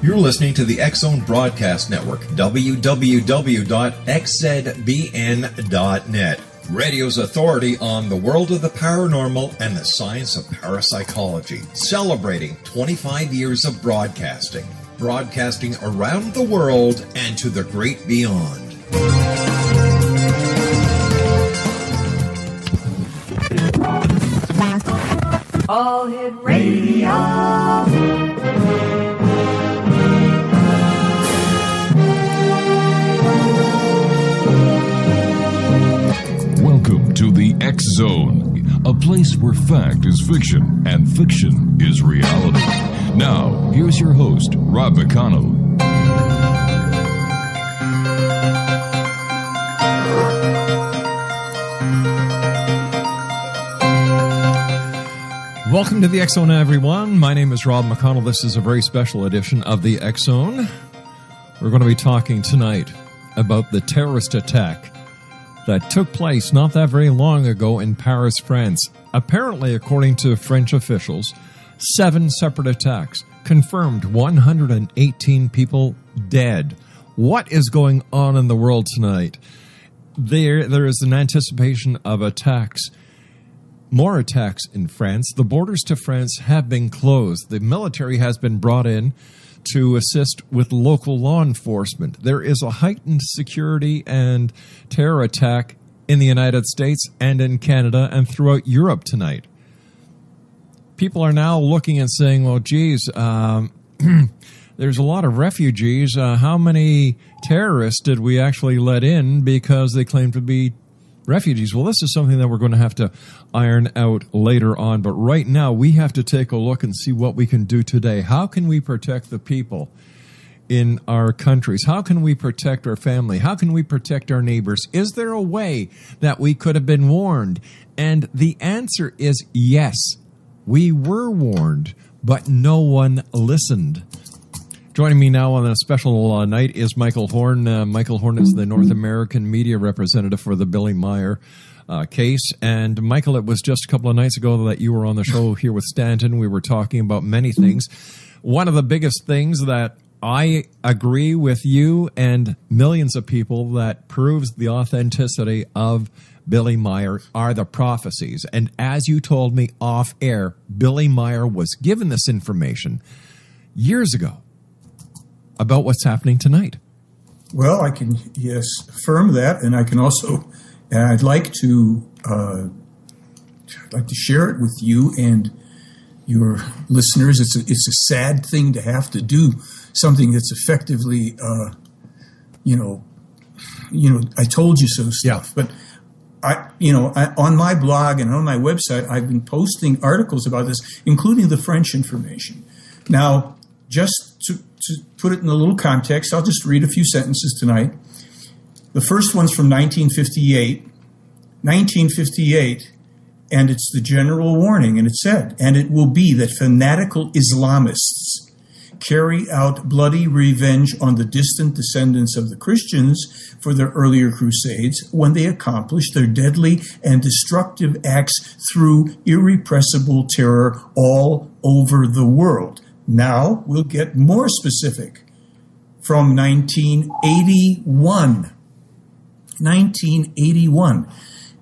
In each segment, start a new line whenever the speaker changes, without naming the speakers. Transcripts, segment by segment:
You're listening to the X-Zone Broadcast Network, www.xzbn.net. Radio's authority on the world of the paranormal and the science of parapsychology. Celebrating 25 years of broadcasting. Broadcasting around the world and to the great beyond.
All Hit Radio.
Welcome to the X-Zone, a place where fact is fiction and fiction is reality. Now, here's your host, Rob McConnell.
Welcome to the X-Zone, everyone. My name is Rob McConnell. This is a very special edition of the X-Zone. We're going to be talking tonight about the terrorist attack that took place not that very long ago in Paris, France. Apparently, according to French officials, 7 separate attacks confirmed, 118 people dead. What is going on in the world tonight? There is an anticipation of attacks. More attacks in France. The borders to France have been closed. The military has been brought in to assist with local law enforcement. There is a heightened security and terror attack in the United States and in Canada and throughout Europe tonight. People are now looking and saying, well, geez, there's a lot of refugees. How many terrorists did we actually let in because they claim to be refugees? Well, this is something that we're going to have to iron out later on. But right now, we have to take a look and see what we can do today. How can we protect the people in our countries? How can we protect our family? How can we protect our neighbors? Is there a way that we could have been warned? And the answer is yes. We were warned, but no one listened. Joining me now on a special night is Michael Horn. Michael Horn is the North American media representative for the Billy Meyer case. And Michael, it was just a couple of nights ago that you were on the show here with Stanton. We were talking about many things. One of the biggest things that I agree with you and millions of people that proves the authenticity of Billy Meyer are the prophecies. And as you told me off air, Billy Meyer was given this information years ago about what's happening tonight.
Well, I can, yes, affirm that, and I can also, I'd like to share it with you and your listeners. It's a sad thing to have to do something that's effectively, I told you so stuff.
Yeah.
But I on my blog and on my website, I've been posting articles about this, including the French information. Now, just to put it in a little context, I'll just read a few sentences tonight. The first one's from 1958. 1958, and it's the general warning, and it said, and it will be that fanatical Islamists carry out bloody revenge on the distant descendants of the Christians for their earlier crusades when they accomplish their deadly and destructive acts through irrepressible terror all over the world. Now we'll get more specific. From 1981. 1981.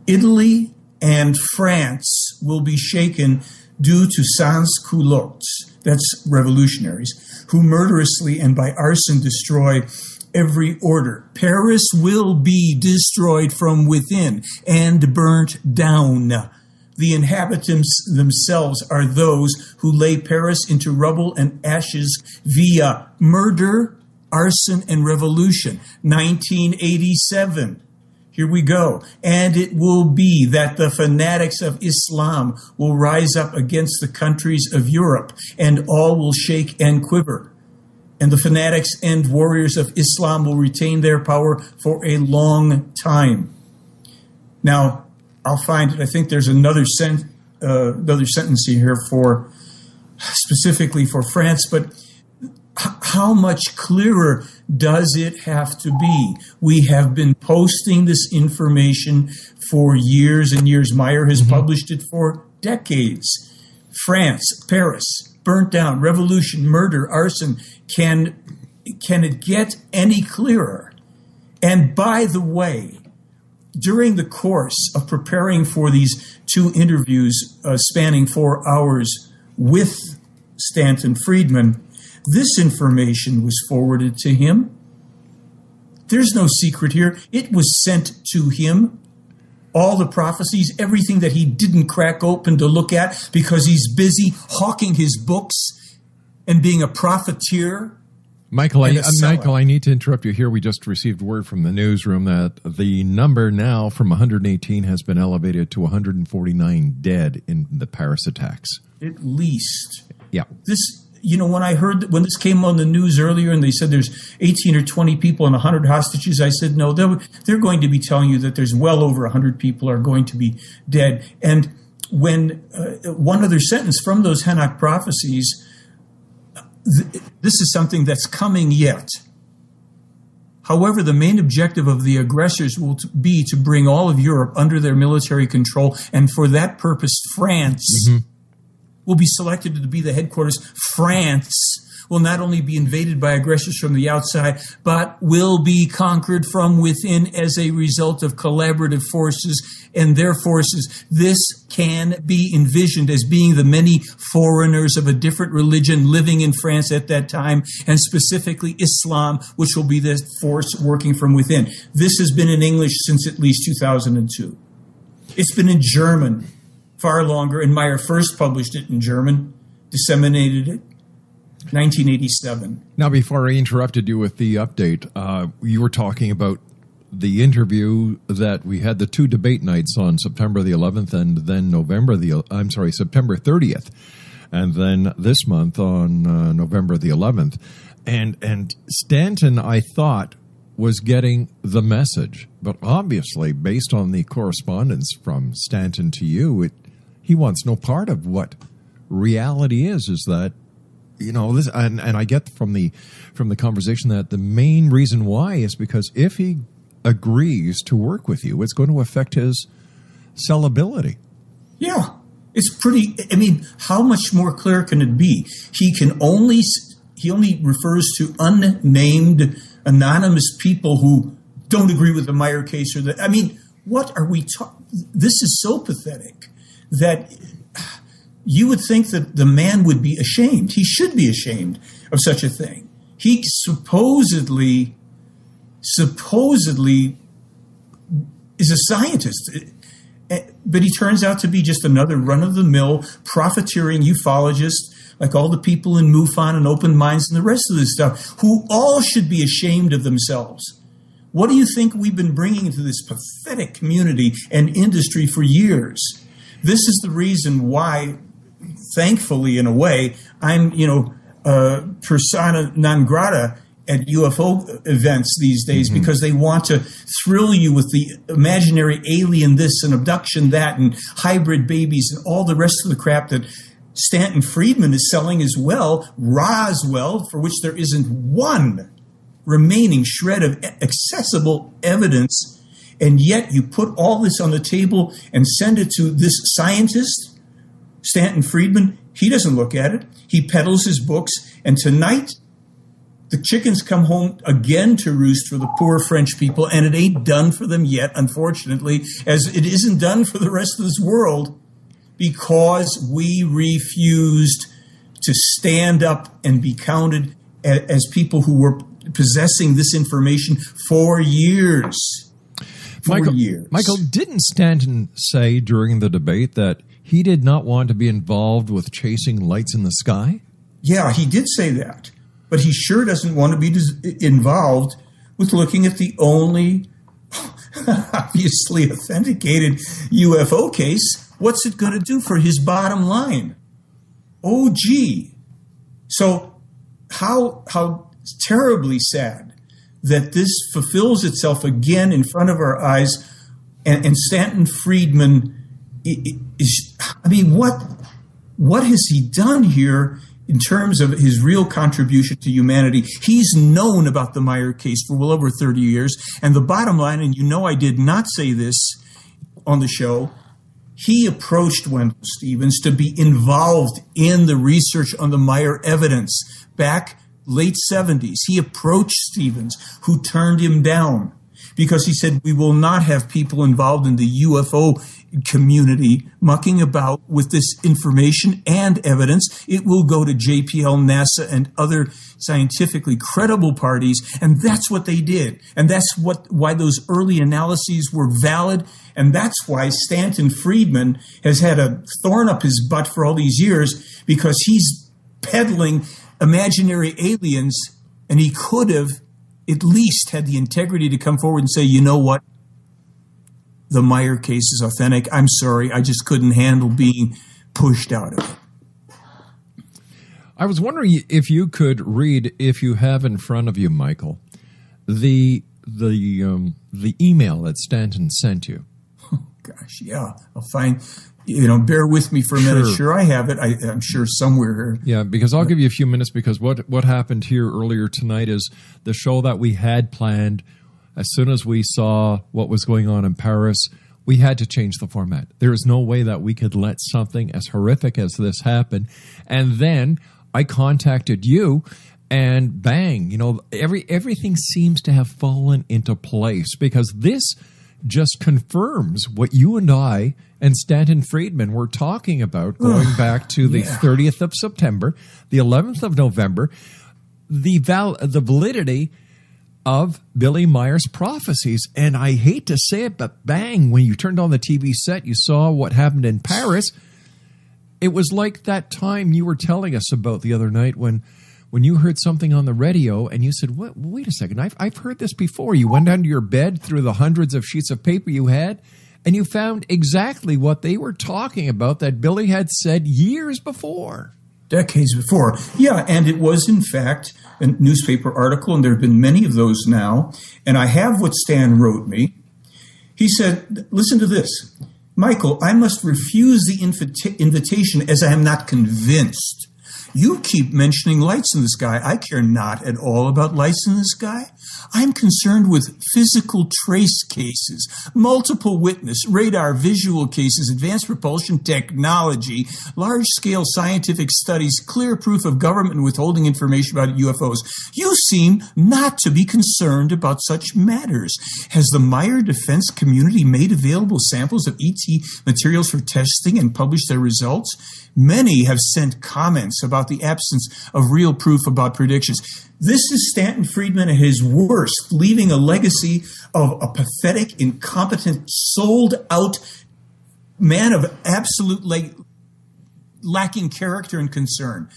Italy and France will be shaken due to sans-culottes, that's revolutionaries, who murderously and by arson destroy every order. Paris will be destroyed from within and burnt down. The inhabitants themselves are those who lay Paris into rubble and ashes via murder, arson, and revolution. 1987. Here we go. And it will be that the fanatics of Islam will rise up against the countries of Europe, and all will shake and quiver. And the fanatics and warriors of Islam will retain their power for a long time. Now, I'll find it. I think there's another sentence here for specifically for France, but how much clearer does it have to be? We have been posting this information for years and years. Meyer has published it for decades. France, Paris, burnt down, revolution, murder, arson, can it get any clearer? And by the way, during the course of preparing for these 2 interviews spanning 4 hours with Stanton Friedman, this information was forwarded to him. There's no secret here. It was sent to him. All the prophecies, everything that he didn't crack open to look at because he's busy hawking his books and being a profiteer.
Michael, I need to interrupt you here. We just received word from the newsroom that the number now from 118 has been elevated to 149 dead in the Paris attacks. At
least.
Yeah.
When this came on the news earlier and they said there's 18 or 20 people and 100 hostages, I said, no, they're going to be telling you that there's well over 100 people are going to be dead. And when one other sentence from those Henoch prophecies, this is something that's coming yet. However, the main objective of the aggressors will be to bring all of Europe under their military control, and for that purpose, France will be selected to be the headquarters. France will not only be invaded by aggressors from the outside, but will be conquered from within as a result of collaborative forces and their forces. This can be envisioned as being the many foreigners of a different religion living in France at that time, and specifically Islam, which will be the force working from within. This has been in English since at least 2002. It's been in German far longer, and Meyer first published it in German, disseminated it, 1987.
Now, before I interrupted you with the update, you were talking about the interview that we had, the 2 debate nights on September the 11th and then September 30th, and then this month on November the 11th. And Stanton, I thought, was getting the message, but obviously, based on the correspondence from Stanton to you, he wants no part of what reality is that, this, and I get from the conversation that the main reason why is because if he agrees to work with you, it's going to affect his sellability.
Yeah, it's pretty. I mean, how much more clear can it be? He only refers to unnamed, anonymous people who don't agree with the Meyer case, what are we talking? This is so pathetic that you would think that the man would be ashamed. He should be ashamed of such a thing. He supposedly is a scientist, but he turns out to be just another run-of-the-mill profiteering ufologist, like all the people in MUFON and Open Minds and the rest of this stuff, who all should be ashamed of themselves. What do you think we've been bringing into this pathetic community and industry for years? This is the reason why, thankfully, in a way, I'm, persona non grata at UFO events these days, because they want to thrill you with the imaginary alien this and abduction that and hybrid babies and all the rest of the crap that Stanton Friedman is selling as well, Roswell, for which there isn't one remaining shred of accessible evidence. And yet you put all this on the table and send it to this scientist, Stanton Friedman. He doesn't look at it. He peddles his books. And tonight, the chickens come home again to roost for the poor French people. And it ain't done for them yet, unfortunately, as it isn't done for the rest of this world, because we refused to stand up and be counted as people who were possessing this information for years.
Michael, didn't Stanton say during the debate that he did not want to be involved with chasing lights in the sky?
Yeah, he did say that. But he sure doesn't want to be involved with looking at the only obviously authenticated UFO case. What's it going to do for his bottom line? Oh, gee. So how terribly sad that this fulfills itself again in front of our eyes, and Stanton Friedman is, what has he done here in terms of his real contribution to humanity? He's known about the Meyer case for well over 30 years, and the bottom line, and I did not say this on the show, he approached Wendell Stevens to be involved in the research on the Meyer evidence back late 70s, he approached Stevens, who turned him down because he said, we will not have people involved in the UFO community mucking about with this information and evidence. It will go to JPL, NASA, and other scientifically credible parties. And that's what they did. And that's why those early analyses were valid. And that's why Stanton Friedman has had a thorn up his butt for all these years, because he's peddling imaginary aliens, and he could have at least had the integrity to come forward and say, you know what? The Meyer case is authentic. I'm sorry. I just couldn't handle being pushed out of it.
I was wondering if you could read, if you have in front of you, Michael, the email that Stanton sent you.
Oh, gosh, yeah. I'll find, bear with me for a minute. Sure, I have it. I'm sure somewhere here.
Yeah, because I'll give you a few minutes, because what happened here earlier tonight is the show that we had planned. As soon as we saw what was going on in Paris, we had to change the format. There is no way that we could let something as horrific as this happen. And then I contacted you, and bang, everything seems to have fallen into place, because this just confirms what you and I and Stanton Friedman were talking about going back to the 30th of September, the 11th of November, the validity of Billy Meyer's prophecies. And I hate to say it, but bang, when you turned on the TV set, you saw what happened in Paris. It was like that time you were telling us about the other night when you heard something on the radio and you said, "What? Wait a second, I've heard this before." You went under your bed through the hundreds of sheets of paper you had, and you found exactly what they were talking about that Billy had said years before.
Decades before. Yeah, and it was, in fact, a newspaper article, and there have been many of those now. And I have what Stan wrote me. He said, listen to this. Michael, I must refuse the invitation as I am not convinced. You keep mentioning lights in the sky. I care not at all about lights in the sky. I'm concerned with physical trace cases, multiple witness, radar, visual cases, advanced propulsion technology, large-scale scientific studies, clear proof of government withholding information about UFOs. You seem not to be concerned about such matters. Has the Meyer defense community made available samples of ET materials for testing and published their results? Many have sent comments about the absence of real proof about predictions. This is Stanton Friedman at his worst, leaving a legacy of a pathetic, incompetent, sold-out man of absolute lacking character and concern.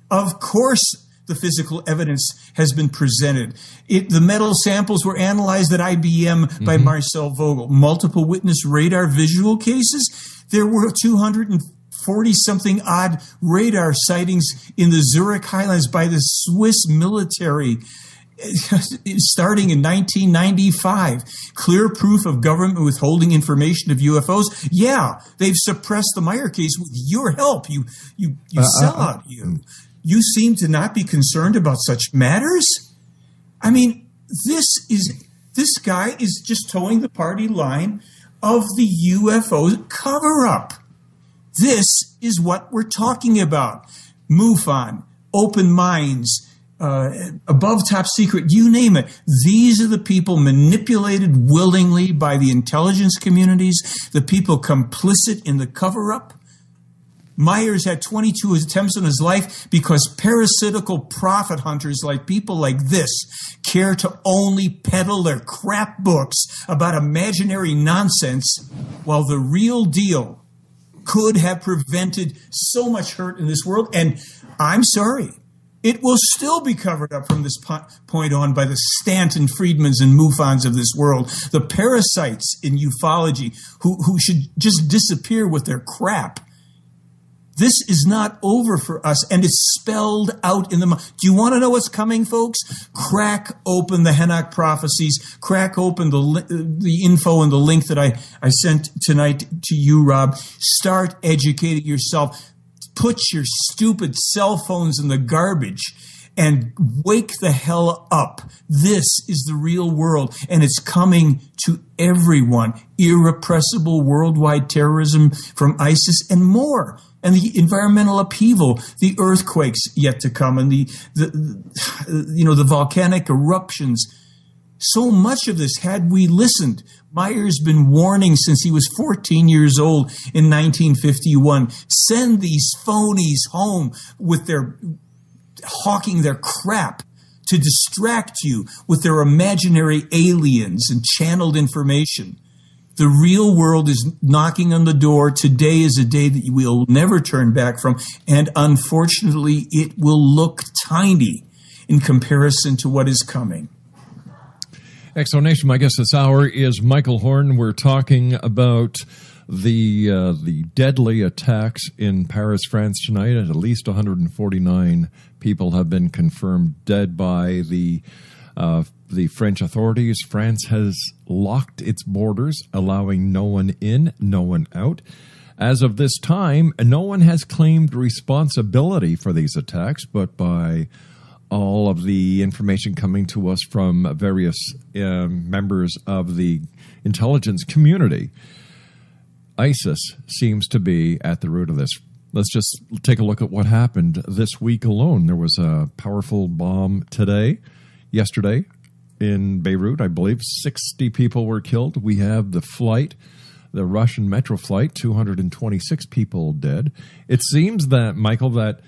Of course, the physical evidence has been presented. The metal samples were analyzed at IBM by Marcel Vogel. Multiple witness radar visual cases. There were 240-something odd radar sightings in the Zurich Highlands by the Swiss military starting in 1995. Clear proof of government withholding information of UFOs. Yeah, they've suppressed the Meyer case with your help. You sellout, you. You seem to not be concerned about such matters? I mean, this guy is just towing the party line of the UFO cover-up. This is what we're talking about. MUFON, Open Minds, Above Top Secret, you name it. These are the people manipulated willingly by the intelligence communities, the people complicit in the cover-up. Myers had 22 attempts on his life because parasitical profit hunters like people like this care to only peddle their crap books about imaginary nonsense, while the real deal could have prevented so much hurt in this world. And I'm sorry, it will still be covered up from this point on by the Stanton Friedmans and MUFONs of this world, the parasites in ufology who should just disappear with their crap. This is not over for us, and it's spelled out in the... Do you want to know what's coming, folks? Crack open the Henoch prophecies. Crack open the info and the link that I sent tonight to you, Rob. Start educating yourself. Put your stupid cell phones in the garbage and wake the hell up. This is the real world, and it's coming to everyone. Irrepressible worldwide terrorism from ISIS and more. And the environmental upheaval, the earthquakes yet to come, and the volcanic eruptions. So much of this, had we listened, Meyer's been warning since he was 14 years old in 1951. Send these phonies home with their hawking their crap to distract you with their imaginary aliens and channeled information. The real world is knocking on the door. Today is a day that we'll never turn back from, and unfortunately, it will look tiny in comparison to what is coming.
Exonation, my guest this hour is Michael Horn. We're talking about the deadly attacks in Paris, France tonight. At least 149 people have been confirmed dead by the French authorities. France has locked its borders, allowing no one in, no one out. As of this time, no one has claimed responsibility for these attacks, but by all of the information coming to us from various members of the intelligence community, ISIS seems to be at the root of this. Let's just take a look at what happened this week alone. There was a powerful bomb yesterday in Beirut. I believe 60 people were killed. We have the Russian metro flight, 226 people dead. It seems that, Michael, that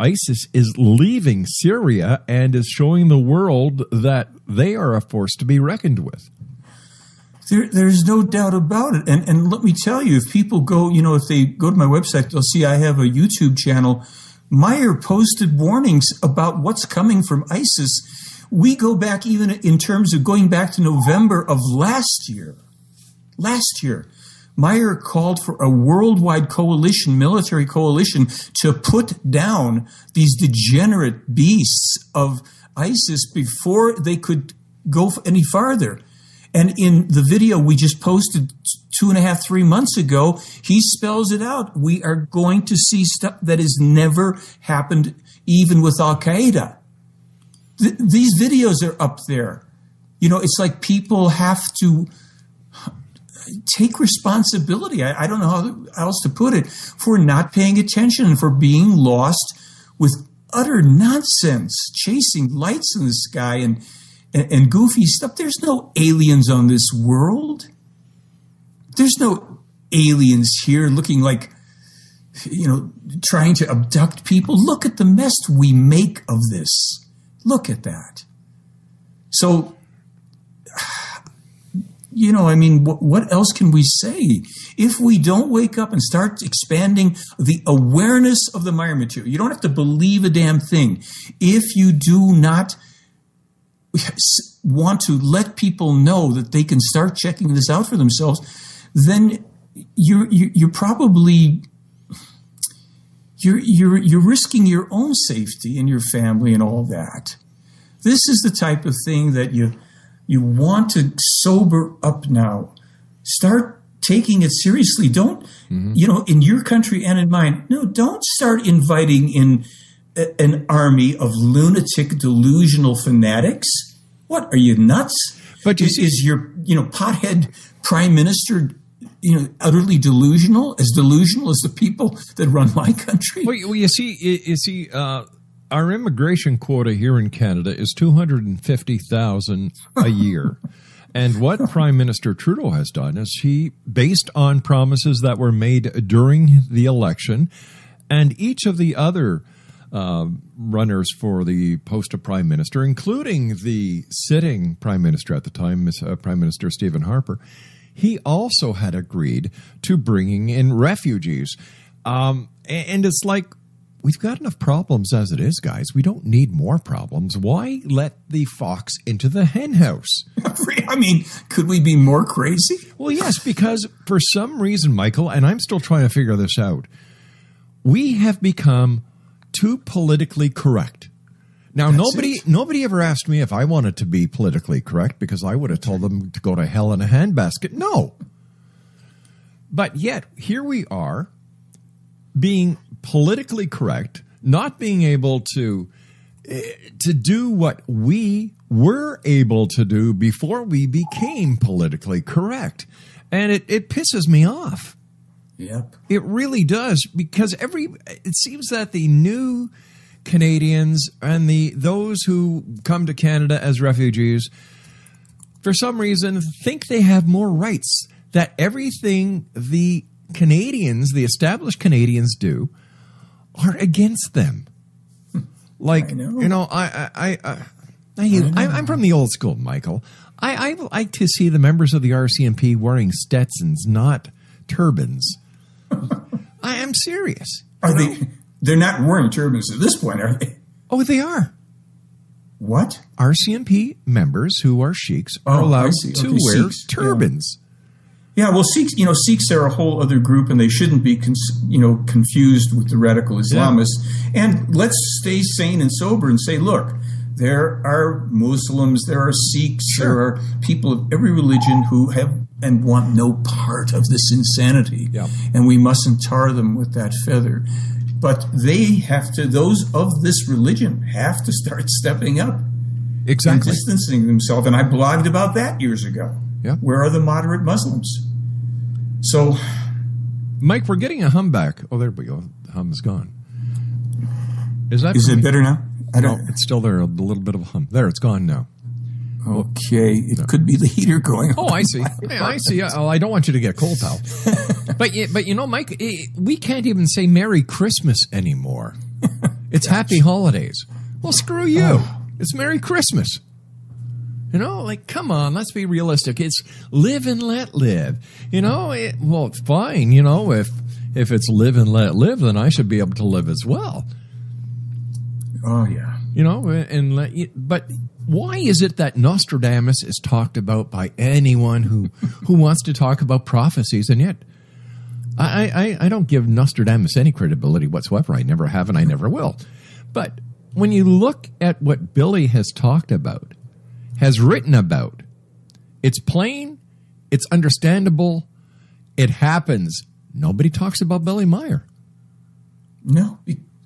ISIS is leaving Syria and is showing the world that they are a force to be reckoned with.
There's no doubt about it. And let me tell you, if people go, if they go to my website, they'll see I have a YouTube channel. Meyer posted warnings about what's coming from ISIS. We go back even in terms of going back to November of last year. Meyer called for a worldwide coalition, military coalition, to put down these degenerate beasts of ISIS before they could go any farther. And in the video we just posted 2.5, 3 months ago, he spells it out. We are going to see stuff that has never happened even with Al-Qaeda. These videos are up there. It's like people have to take responsibility. I don't know how else to put it, for not paying attention and for being lost with utter nonsense, chasing lights in the sky and goofy stuff. There's no aliens on this world. There's no aliens here looking like, trying to abduct people. Look at the mess we make of this. Look at that. So, what else can we say? If we don't wake up and start expanding the awareness of the Meyer material, you don't have to believe a damn thing. If you do not want to let people know that they can start checking this out for themselves, then you're probably you're risking your own safety and your family and all that. This is the type of thing that you want to sober up now. Start taking it seriously. Don't, in your country and in mine, don't start inviting in an army of lunatic, delusional fanatics. What, are you nuts?
But
is your, pothead prime minister, utterly delusional as the people that run my country?
Well, you see, our immigration quota here in Canada is 250,000 a year. And what Prime Minister Trudeau has done is he, based on promises that were made during the election, and each of the other runners for the post of Prime Minister, including the sitting Prime Minister at the time, Prime Minister Stephen Harper, he also had agreed to bringing in refugees. And it's like, we've got enough problems as it is, guys. We don't need more problems. Why let the fox into the hen house?
I mean, could we be more crazy?
Well, yes, because for some reason, Michael, and I'm still trying to figure this out, we have become too politically correct. Now, nobody ever asked me if I wanted to be politically correct, because I would have told them to go to hell in a handbasket. No. But yet, here we are, being politically correct, not being able to to do what we were able to do before we became politically correct. And it pisses me off.
Yep.
It really does, because it seems that the new Canadians and those who come to Canada as refugees, for some reason, think they have more rights, that everything the Canadians, the established Canadians do, are against them. Like,
I know.
you know, I'm from the old school, Michael. I like to see the members of the RCMP wearing Stetsons, not turbans. I am serious.
Are they? They're not wearing turbans at this point, are they?
Oh, they are.
What?
RCMP members who are Sikhs are allowed to wear
Sikhs,
turbans.
Yeah, well, Sikhs are a whole other group, and they shouldn't be, confused with the radical Islamists. Yeah. And let's stay sane and sober and say, look, there are Muslims, there are Sikhs,
sure.
There are people of every religion who have and want no part of this insanity.
Yeah.
And we mustn't tar them with that feather. But those of this religion have to start stepping up.
Exactly.
And distancing themselves. And I blogged about that years ago.
Yeah.
Where are the moderate Muslims? So,
Mike, we're getting a hum back. Oh, there we go. The hum is gone. Is
it better now?
No, it's still there. A little bit of a hum. There, it's gone now.
Okay, it could be the heater going.
Oh, I see. Yeah, I see. Oh, I don't want you to get cold, pal. But you know, Mike, we can't even say Merry Christmas anymore. It's Happy Holidays. Well, screw you. It's Merry Christmas. You know, like, come on, let's be realistic. It's live and let live. You know, well, fine. You know, if it's live and let live, then I should be able to live as well.
Oh, yeah.
You know, but why is it that Nostradamus is talked about by anyone who wants to talk about prophecies? And yet, I don't give Nostradamus any credibility whatsoever. I never have and I never will. But when you look at what Billy has talked about, has written about, it's plain, it's understandable, it happens. Nobody talks about Billy Meyer.
No,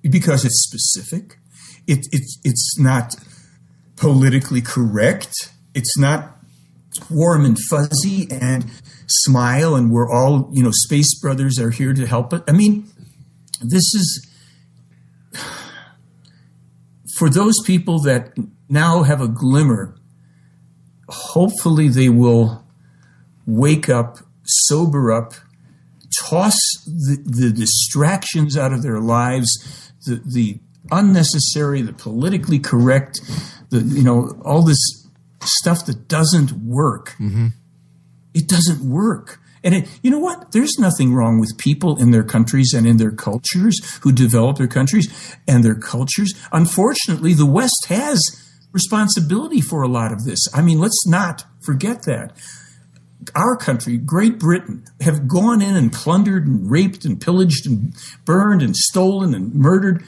because it's specific. It's not politically correct. It's not warm and fuzzy and smile and we're all, space brothers are here to help it. I mean, this is for those people that now have a glimmer. Hopefully they will wake up, sober up, toss the distractions out of their lives, the unnecessary, the politically correct, all this stuff that doesn't work. Mm-hmm. It doesn't work. And you know what? There's nothing wrong with people in their countries and in their cultures who develop their countries and their cultures. Unfortunately, the West has responsibility for a lot of this. I mean, let's not forget that. Our country, Great Britain, have gone in and plundered and raped and pillaged and burned and stolen and murdered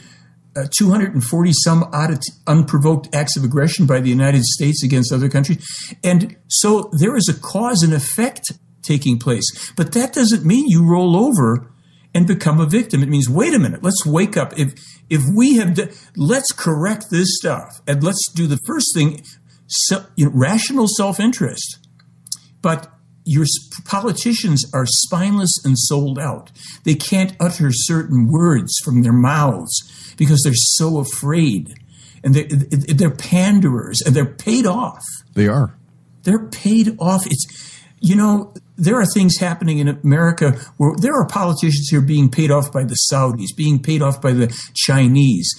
240 some odd unprovoked acts of aggression by the United States against other countries. And so there is a cause and effect taking place. But that doesn't mean you roll over and become a victim. It means, wait a minute, let's wake up. If we have, let's correct this stuff. And let's do the first thing, rational self-interest. But your politicians are spineless and sold out. They can't utter certain words from their mouths because they're so afraid. And they're panderers, and they're paid off.
They are.
They're paid off. There are things happening in America where there are politicians here being paid off by the Saudis, being paid off by the Chinese.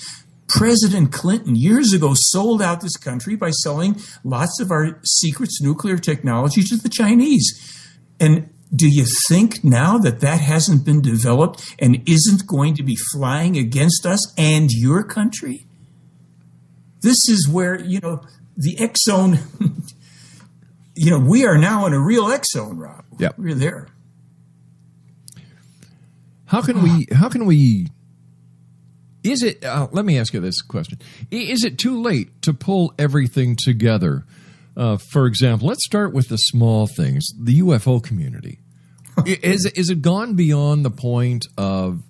President Clinton years ago sold out this country by selling lots of our secrets, nuclear technology to the Chinese. And do you think now that hasn't been developed and isn't going to be flying against us and your country? This is where, the X zone, we are now in a real X zone, Rob.
Yep.
We're there.
How can we, is it, let me ask you this question. Is it too late to pull everything together? For example, let's start with the small things, the UFO community. Is it gone beyond the point of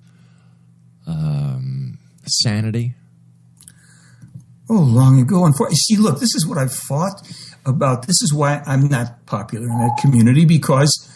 sanity?
long ago. And see, look, this is what I've fought about. This is why I'm not popular in that community, because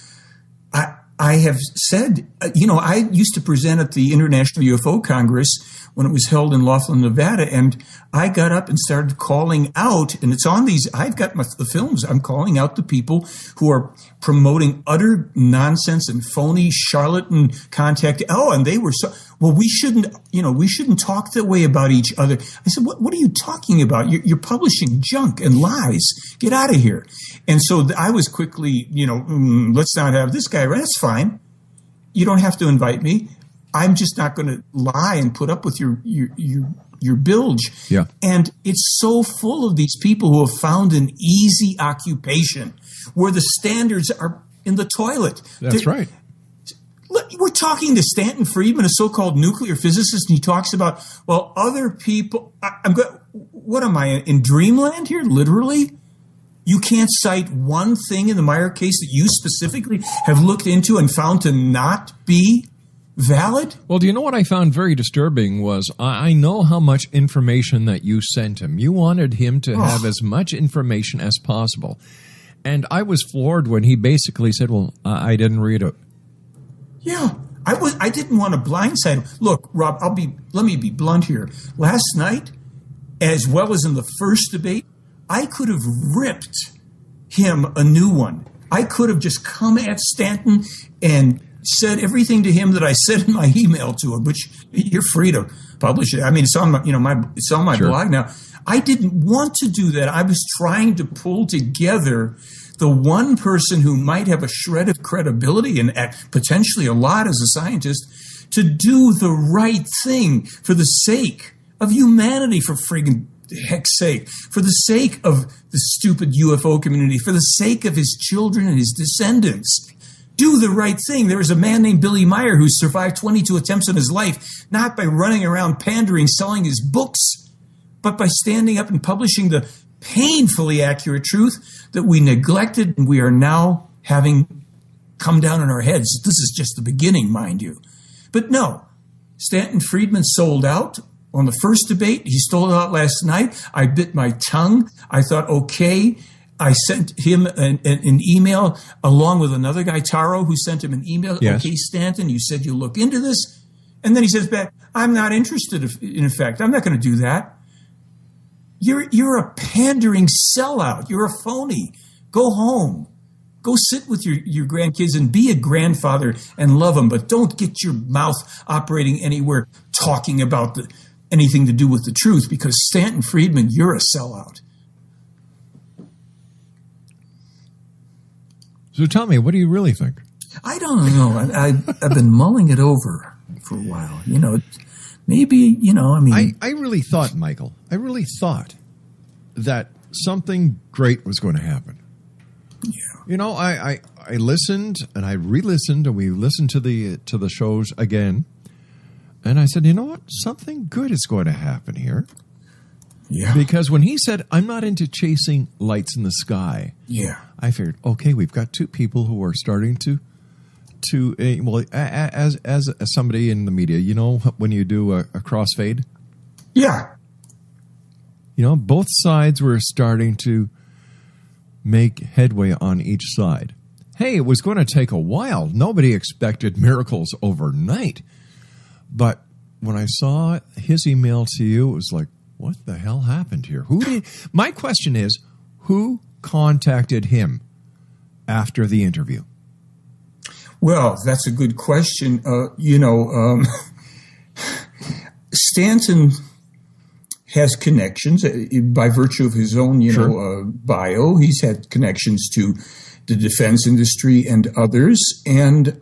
I have said, I used to present at the International UFO Congress when it was held in Laughlin, Nevada, and I got up and started calling out, and it's on these, I've got the films, I'm calling out the people who are promoting utter nonsense and phony charlatan contact. Oh, and they were we shouldn't talk that way about each other. I said, what are you talking about? You're publishing junk and lies. Get out of here. And so I was quickly, let's not have this guy. That's fine. You don't have to invite me. I'm just not going to lie and put up with your bilge.
Yeah.
And it's so full of these people who have found an easy occupation where the standards are in the toilet.
That's right.
Look, we're talking to Stanton Friedman, a so-called nuclear physicist, and he talks about, other people. What am I, in dreamland here? Literally? You can't cite one thing in the Meyer case that you specifically have looked into and found to not be valid?
Well, do you know what I found very disturbing was I know how much information that you sent him. You wanted him to have as much information as possible. And I was floored when he basically said, I didn't read it.
Yeah, I didn't want to blindside him. Look, Rob, let me be blunt here. Last night, as well as in the first debate, I could have ripped him a new one. I could have just come at Stanton and said everything to him that I said in my email to him, which you're free to publish it. I mean, it's on my
Sure.
blog now. I didn't want to do that. I was trying to pull together the one person who might have a shred of credibility and potentially a lot as a scientist to do the right thing for the sake of humanity, for friggin' heck's sake, for the sake of the stupid UFO community, for the sake of his children and his descendants. Do the right thing. There is a man named Billy Meyer who survived 22 attempts in his life, not by running around pandering, selling his books, but by standing up and publishing the painfully accurate truth that we neglected and we are now having come down on our heads. This is just the beginning, mind you. But no, Stanton Friedman sold out on the first debate. He stole it out last night. I bit my tongue. I thought, okay. I sent him an email along with another guy, Taro, who sent him an email.
Yes.
Okay, Stanton, you said you'll look into this. And then he says back, I'm not interested, in effect. I'm not going to do that. You're a pandering sellout. You're a phony. Go home. Go sit with your grandkids and be a grandfather and love them, but don't get your mouth operating anywhere talking about anything to do with the truth, because Stanton Friedman, you're a sellout.
So tell me, what do you really think?
I don't know. I've been mulling it over for a while. Maybe, I mean.
I really thought, Michael, that something great was going to happen.
Yeah.
I listened and I re-listened and we listened to the shows again. And I said, you know what? Something good is going to happen here.
Yeah.
Because when he said, I'm not into chasing lights in the sky.
Yeah.
I figured, okay, we've got two people who are starting to as somebody in the media, when you do a crossfade.
Yeah.
Both sides were starting to make headway on each side. Hey, it was going to take a while. Nobody expected miracles overnight. But when I saw his email to you, it was like, what the hell happened here? My question is, who contacted him after the interview?
Well, that's a good question. Stanton has connections by virtue of his own,
Sure.
bio. He's had connections to the defense industry and others, and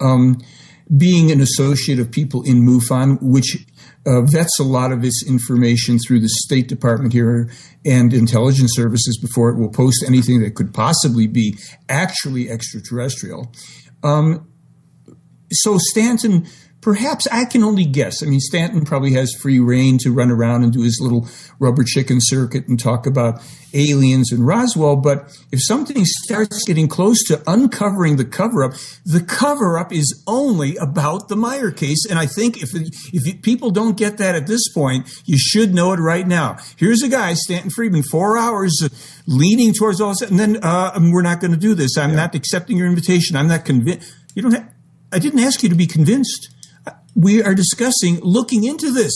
being an associate of people in MUFON, which vets a lot of its information through the State Department here and intelligence services before it will post anything that could possibly be actually extraterrestrial. So Stanton perhaps, I can only guess. I mean, Stanton probably has free reign to run around and do his little rubber chicken circuit and talk about aliens and Roswell. But if something starts getting close to uncovering the cover-up is only about the Meyer case. And I think if people don't get that at this point, you should know it right now. Here's a guy, Stanton Friedman, 4 hours leaning towards all this, and then we're not going to do this. I'm not accepting your invitation. I'm not convinced. I didn't ask you to be convinced. We are discussing looking into this.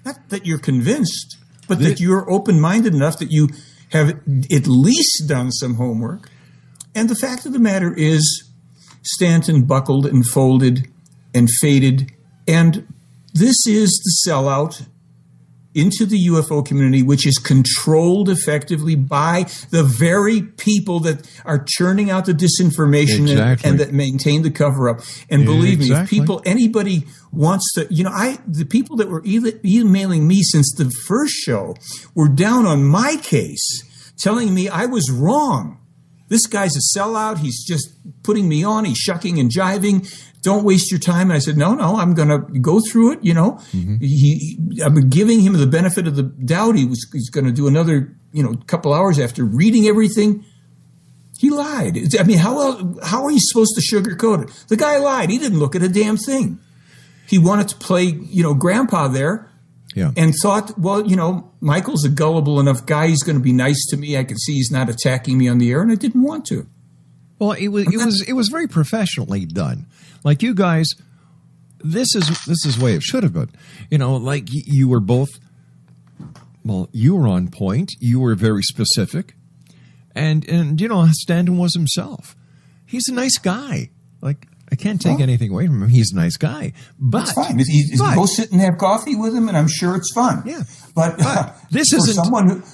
Not that you're convinced, but that you're open-minded enough that you have at least done some homework. And the fact of the matter is, Stanton buckled and folded and faded. And this is the sellout into the UFO community, which is controlled effectively by the very people that are churning out the disinformation and that maintain the cover-up. And believe me, if anybody wants to, the people that were emailing me since the first show were down on my case, telling me I was wrong. This guy's a sellout. He's just putting me on. He's shucking and jiving. Don't waste your time. And I said, no, I'm going to go through it. I'm giving him the benefit of the doubt. He's going to do another, couple hours after reading everything. He lied. I mean, how are you supposed to sugarcoat it? The guy lied. He didn't look at a damn thing. He wanted to play, grandpa there. Yeah. And thought, Michael's a gullible enough guy. He's going to be nice to me. I can see he's not attacking me on the air, and I didn't want to.
Well, it was very professionally done. Like you guys, this is the way it should have been. Like you were both. Well, you were on point. You were very specific, and Stanton was himself. He's a nice guy. Like I can't take anything away from him. He's a nice guy, but
it's fine. Go sit and have coffee with him, and I'm sure it's fun.
Yeah,
but
this
for
isn't
someone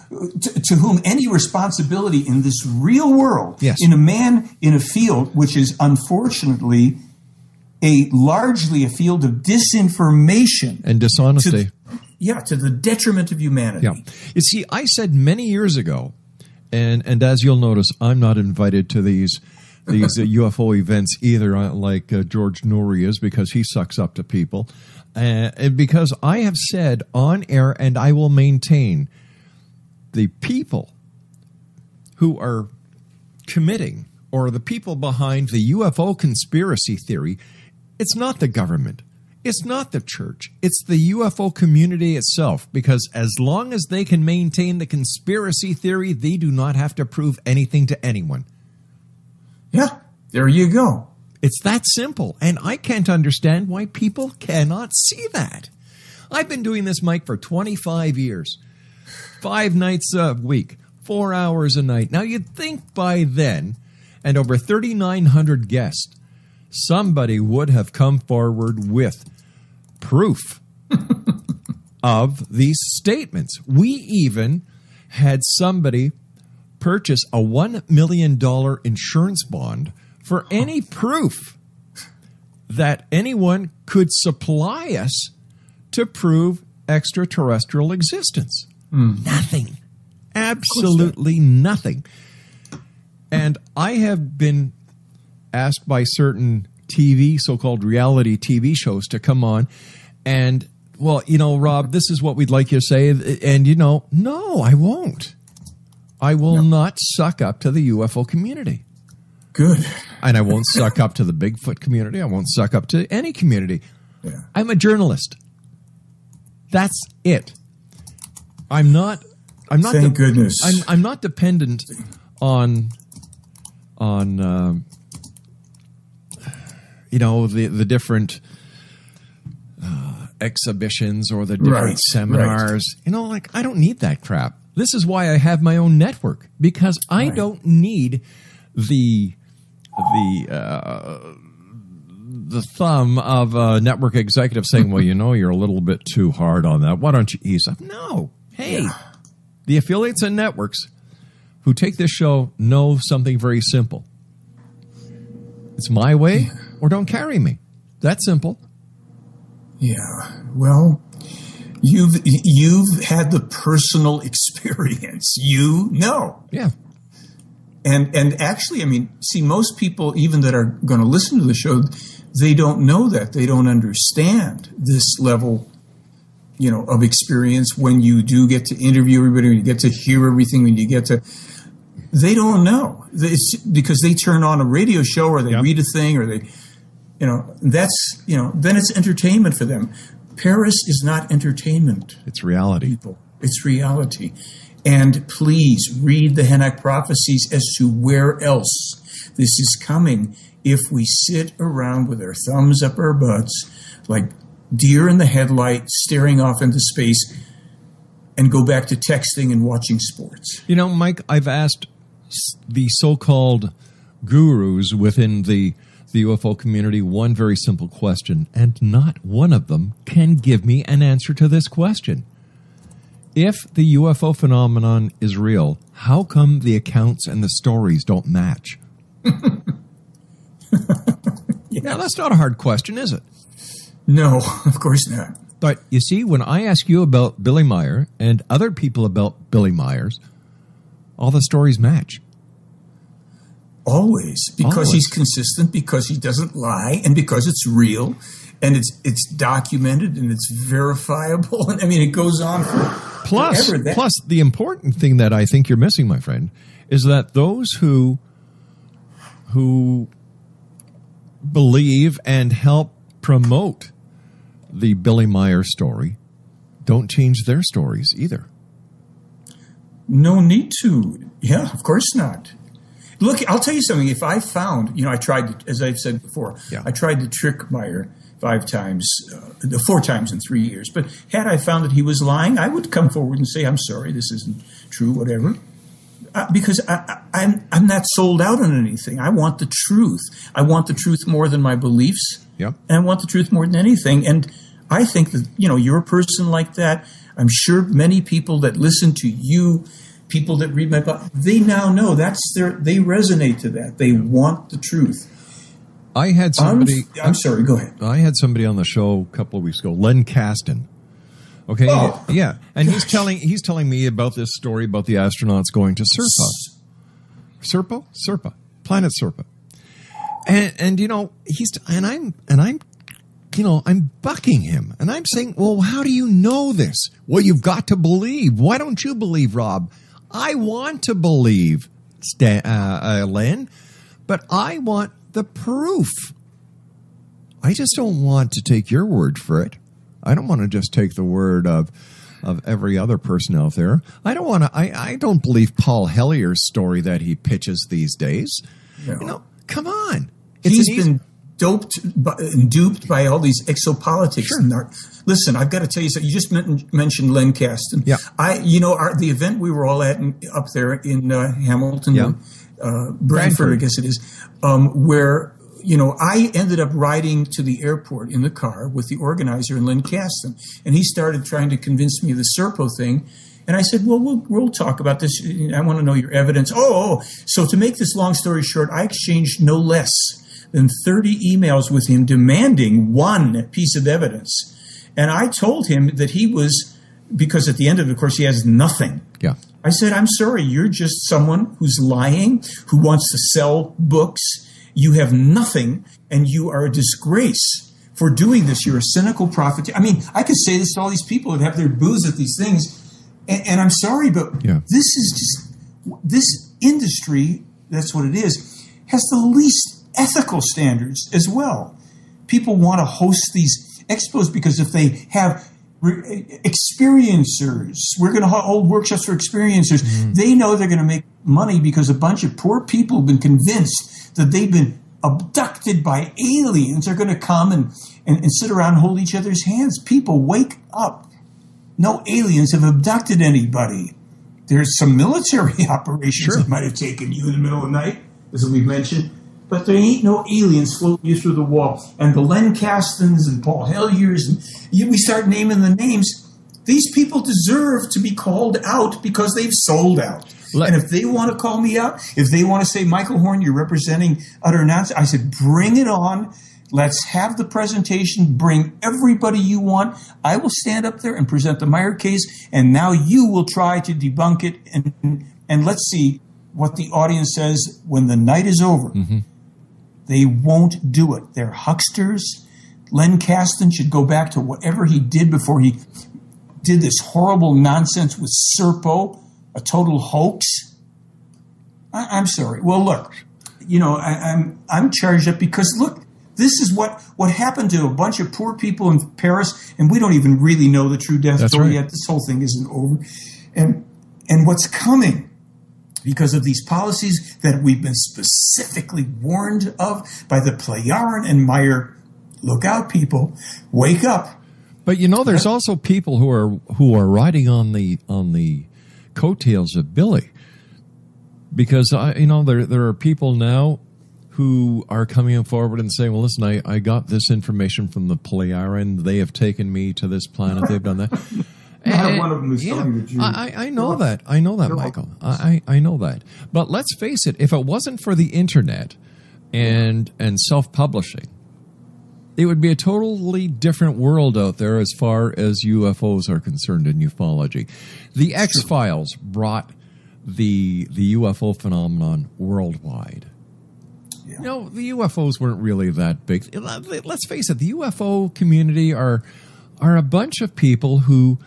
to whom any responsibility in this real world, in a man in a field which is unfortunately largely a field of disinformation
and dishonesty.
To the detriment of humanity.
Yeah, you see, I said many years ago, and as you'll notice, I'm not invited to these UFO events either, like George Noory is, because he sucks up to people. And because I have said on air, and I will maintain, the people who are committing, or the people behind the UFO conspiracy theory, it's not the government. It's not the church. It's the UFO community itself, because as long as they can maintain the conspiracy theory, they do not have to prove anything to anyone.
Yeah, there you go.
It's that simple, and I can't understand why people cannot see that. I've been doing this, Mike, for 25 years. 5 nights a week, 4 hours a night. Now, you'd think by then, and over 3,900 guests, somebody would have come forward with proof of these statements. We even had somebody purchase a $1 million insurance bond for any proof that anyone could supply us to prove extraterrestrial existence. Nothing. Absolutely nothing. And I have been asked by certain so-called reality TV shows to come on and, Rob, this is what we'd like you to say. And, no, I won't. I will not suck up to the UFO community.
Good.
And I won't suck up to the Bigfoot community. I won't suck up to any community. Yeah. I'm a journalist. That's it. I'm not.
Thank goodness.
I'm not dependent on the different exhibitions or the different seminars. Right. I don't need that crap. This is why I have my own network, because I don't need the thumb of a network executive saying, well, you're a little bit too hard on that. Why don't you ease up? No. Hey, the affiliates and networks who take this show know something very simple. It's my way or don't carry me. That's simple.
Yeah. Well, you've had the personal experience.
Yeah.
And actually, most people, even that are going to listen to the show, they don't know that. They don't understand this level, of experience when you do get to interview everybody, when you get to hear everything, they don't know. It's because they turn on a radio show or they read a thing or they, then it's entertainment for them. Paris is not entertainment.
It's reality.
People. It's reality. And please read the Hennock prophecies as to where else this is coming if we sit around with our thumbs up our butts like deer in the headlight staring off into space and go back to texting and watching sports.
Mike, I've asked the so-called gurus within the UFO community one very simple question, and not one of them can give me an answer to this question. If the UFO phenomenon is real, how come the accounts and the stories don't match? Now, that's not a hard question, is it?
No, of course not.
But you see, when I ask you about Billy Meyer and other people about Billy Myers, all the stories match.
Always. Because he's consistent, because he doesn't lie, and because it's real, and it's documented, and it's verifiable. And, it goes on forever.
Plus, the important thing that I think you're missing, my friend, is that those who believe and help promote the Billy Meyer story don't change their stories either.
No need to. Yeah, of course not. Look, I'll tell you something. If I found, I tried to, as I've said before, I tried to trick Meyer 5 times, 4 times in 3 years. But had I found that he was lying, I would come forward and say, I'm sorry, this isn't true, whatever. Because I'm not sold out on anything. I want the truth. I want the truth more than my beliefs.
Yep.
And I want the truth more than anything. And I think that, you're a person like that. I'm sure many people that listen to you, people that read my book, they now know they resonate to that. They want the truth.
I had somebody.
I'm sorry, go ahead.
I had somebody on the show a couple of weeks ago, Len Kasten. Okay.
Oh,
yeah. And he's telling me about this story about the astronauts going to Serpa, planet Serpa. And I'm bucking him, and I'm saying, well, how do you know this? Well, you've got to believe. Why don't you believe, Rob? I want to believe, Len, but I want the proof. I just don't want to take your word for it. I don't want to just take the word of every other person out there. I don't want to. I don't believe Paul Hellier's story that he pitches these days.
No.
Come on.
He's been duped by all these exopolitics.
Sure.
Listen, I've got to tell you something. You just mentioned Len Kasten.
Yeah.
The event we were all at up there in Hamilton, Brantford, I guess it is, where, I ended up riding to the airport in the car with the organizer and Len Kasten, and he started trying to convince me of the Serpo thing. And I said, well, we'll talk about this. I want to know your evidence. So to make this long story short, I exchanged no less than 30 emails with him demanding one piece of evidence. And I told him that he was, because at the end of it, of course, he has nothing.
Yeah.
I said, I'm sorry, you're just someone who's lying, who wants to sell books. You have nothing, and you are a disgrace for doing this. You're a cynical prophet. I could say this to all these people that have their booths at these things, and I'm sorry, but this industry, that's what it is, has the least ethical standards as well. People want to host these expos because if they have experiencers, we're going to hold workshops for experiencers. Mm-hmm. They know they're going to make money because a bunch of poor people have been convinced that they've been abducted by aliens. Are going to come and sit around and hold each other's hands. People, wake up. No aliens have abducted anybody. There's some military operations that might have taken you in the middle of the night, as we've mentioned. But there ain't no aliens floating you through the wall. And the Len Kastens and Paul Helliers, and we start naming the names. These people deserve to be called out because they've sold out. And if they want to call me out, if they want to say, Michael Horn, you're representing utter nonsense, I said, bring it on. Let's have the presentation. Bring everybody you want. I will stand up there and present the Meyer case, and now you will try to debunk it. And let's see what the audience says when the night is over. Mm-hmm. They won't do it. They're hucksters. Len Kasten should go back to whatever he did before he did this horrible nonsense with Serpo, a total hoax. I'm sorry. Well, look, I'm charged up because, look, this is what happened to a bunch of poor people in Paris, and we don't even really know the true death story yet. This whole thing isn't over. And what's coming because of these policies that we've been specifically warned of by the Playarin and Meyer. Look out, people. Wake up.
But there's also people who are riding on the coattails of Billy, because there are people now who are coming forward and saying, well, listen, I got this information from the Playarin. They have taken me to this planet. They've done that.
Not one of them is telling the truth.
I know that. I know that, Michael. I know that. But let's face it, if it wasn't for the internet and self-publishing, it would be a totally different world out there as far as UFOs are concerned in ufology. The X-Files brought the UFO phenomenon worldwide. Yeah. The UFOs weren't really that big. Let's face it, the UFO community are a bunch of people who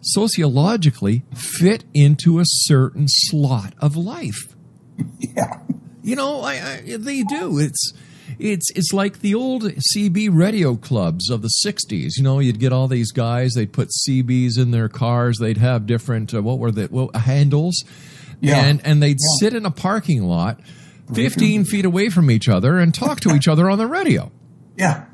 sociologically fit into a certain slot of life.
Yeah.
They do. It's like the old CB radio clubs of the 60s. You'd get all these guys, they'd put CBs in their cars, they'd have different, handles, and they'd sit in a parking lot 15 feet away from each other and talk to each other on the radio.
Yeah.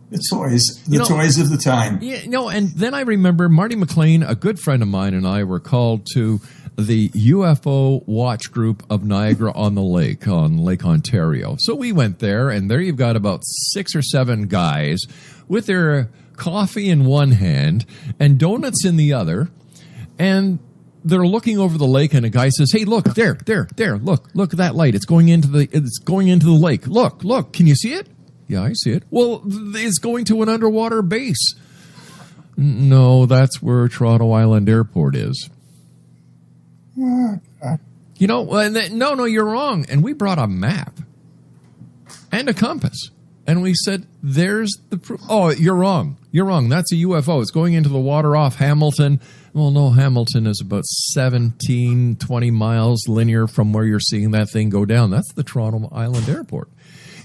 The toys of the time.
Yeah, and then I remember Marty McLean, a good friend of mine, and I were called to the UFO watch group of Niagara on the Lake, on Lake Ontario. So we went there, and there you've got about 6 or 7 guys with their coffee in one hand and donuts in the other, and they're looking over the lake, and a guy says, "Hey, look, there, look at that light. It's going into the lake. Look, can you see it?" "Yeah, I see it." "Well, it's going to an underwater base." "No, that's where Toronto Island Airport is." No, you're wrong. And we brought a map and a compass, and we said, "There's the proof." "Oh, you're wrong. That's a UFO. It's going into the water off Hamilton." "Well, no, Hamilton is about 20 miles linear from where you're seeing that thing go down. That's the Toronto Island Airport."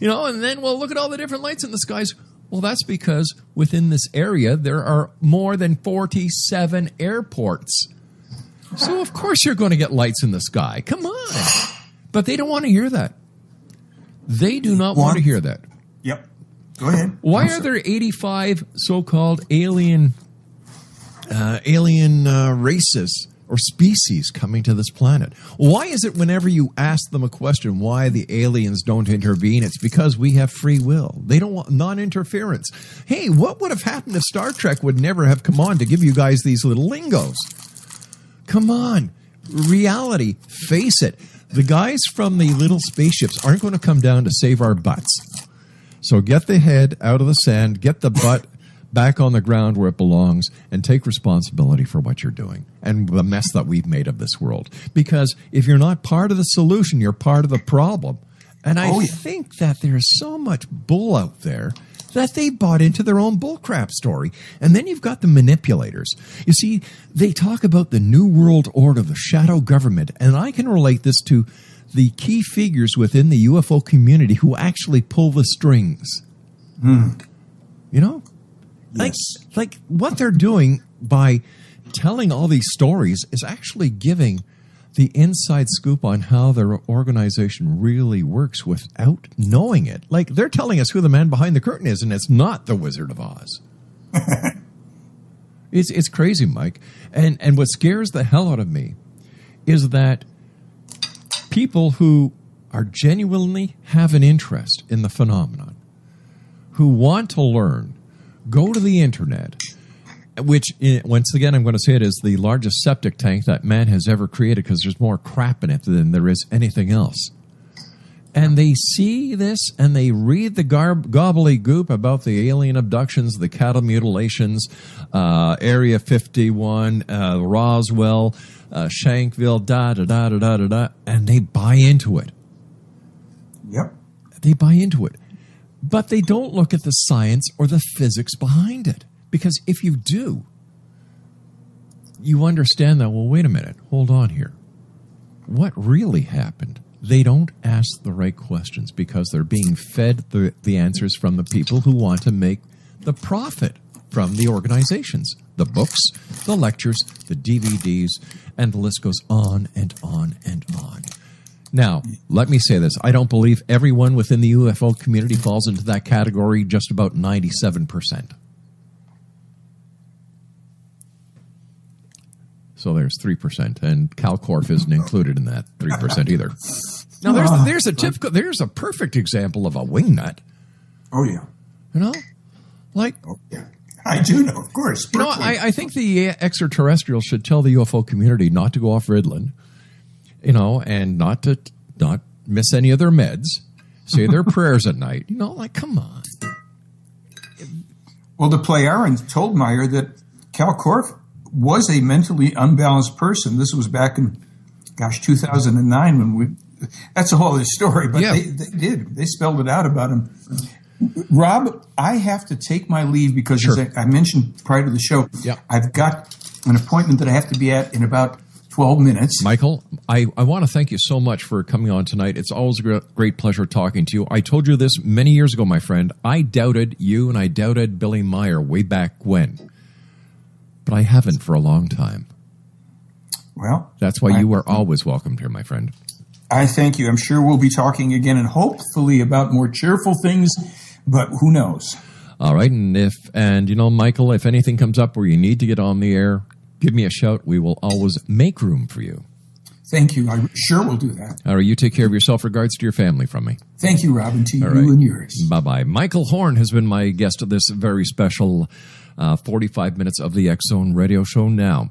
And then, look at all the different lights in the skies. Well, that's because within this area, there are more than 47 airports. So, of course, you're going to get lights in the sky. Come on. But they don't want to hear that. They do not want to hear that.
Yep. Go ahead.
Why are there 85 so-called alien races or species coming to this planet? Why is it whenever you ask them a question why the aliens don't intervene, it's because we have free will. They don't want non-interference. Hey, what would have happened if Star Trek would never have come on to give you guys these little lingos? Come on. Reality. Face it. The guys from the little spaceships aren't going to come down to save our butts. So get the head out of the sand, get the butt back on the ground where it belongs, and take responsibility for what you're doing and the mess that we've made of this world. Because if you're not part of the solution, you're part of the problem. And I think that there's so much bull out there that they bought into their own bullcrap story. And then you've got the manipulators. You see, they talk about the New World Order, the shadow government, and I can relate this to the key figures within the UFO community who actually pull the strings.
Yes.
Like what they're doing by telling all these stories is actually giving the inside scoop on how their organization really works without knowing it. Like, they're telling us who the man behind the curtain is, and it's not the Wizard of Oz. It's crazy, Mike. And what scares the hell out of me is that people who are genuinely have an interest in the phenomenon, who want to learn, go to the internet, which, once again, I'm going to say it is the largest septic tank that man has ever created because there's more crap in it than there is anything else. And they see this and they read the gobbledygook about the alien abductions, the cattle mutilations, Area 51, Roswell, Shankville, and they buy into it.
Yep.
They buy into it. But they don't look at the science or the physics behind it. Because if you do, you understand that, well, wait a minute, hold on here. What really happened? They don't ask the right questions because they're being fed the answers from the people who want to make the profit from the organizations. The books, the lectures, the DVDs, and the list goes on and on and on. Now, let me say this. I don't believe everyone within the UFO community falls into that category, just about 97%. So there's 3%, and CalCorp isn't included in that 3% either. Now, there's a perfect example of a wingnut.
Oh, yeah.
You know? Like,
oh, yeah. I do know, of course.
You know, I think the extraterrestrials should tell the UFO community not to go off Ritalin, you know, and not miss any of their meds, say their prayers at night. You know, like, come on.
Well, the Plejaren told Meyer that CalCorp was a mentally unbalanced person. This was back in, 2009 when that's a whole other story, but yeah. They spelled it out about him. Rob, I have to take my leave because
sure.
as I mentioned prior to the show,
yep.
I've got an appointment that I have to be at in about 12 minutes.
Michael, I want to thank you so much for coming on tonight. It's always a great pleasure talking to you. I told you this many years ago, my friend. I doubted you and I doubted Billy Meyer way back when. But I haven't for a long time.
Well,
that's why you are always welcomed here, my friend.
I thank you. I'm sure we'll be talking again and hopefully about more cheerful things, but who knows?
All right. And you know, Michael, if anything comes up where you need to get on the air, give me a shout. We will always make room for you.
Thank you. I sure will do that.
All right. You take care of yourself. Regards to your family from me.
Thank you, Robin. To you
right.
and yours.
Bye-bye. Michael Horn has been my guest of this very special 45 minutes of the X-Zone radio show now.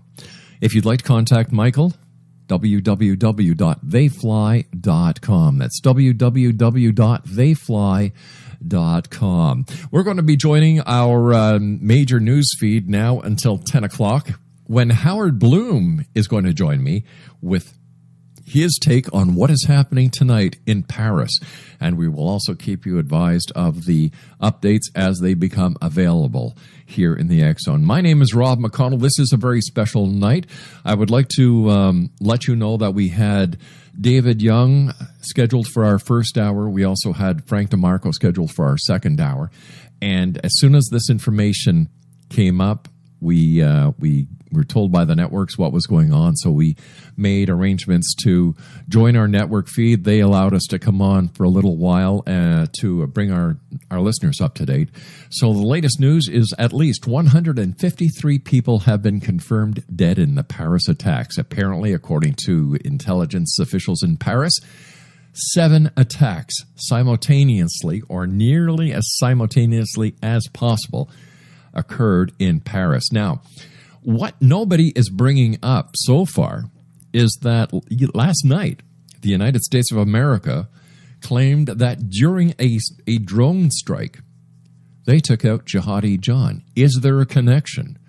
If you'd like to contact Michael, www.theyfly.com. That's www.theyfly.com. We're going to be joining our major news feed now until 10 o'clock when Howard Bloom is going to join me with his take on what is happening tonight in Paris. And we will also keep you advised of the updates as they become available here in the X-Zone. My name is Rob McConnell. This is a very special night. I would like to let you know that we had David Young scheduled for our first hour. We also had Frank DeMarco scheduled for our second hour. And as soon as this information came up, we were told by the networks what was going on, so we made arrangements to join our network feed. They allowed us to come on for a little while to bring our listeners up to date. So the latest news is at least 153 people have been confirmed dead in the Paris attacks. Apparently, according to intelligence officials in Paris, 7 attacks simultaneously, or nearly as simultaneously as possible, occurred in Paris. Now, what nobody is bringing up so far is that last night, the United States of America claimed that during a drone strike, they took out Jihadi John. Is there a connection?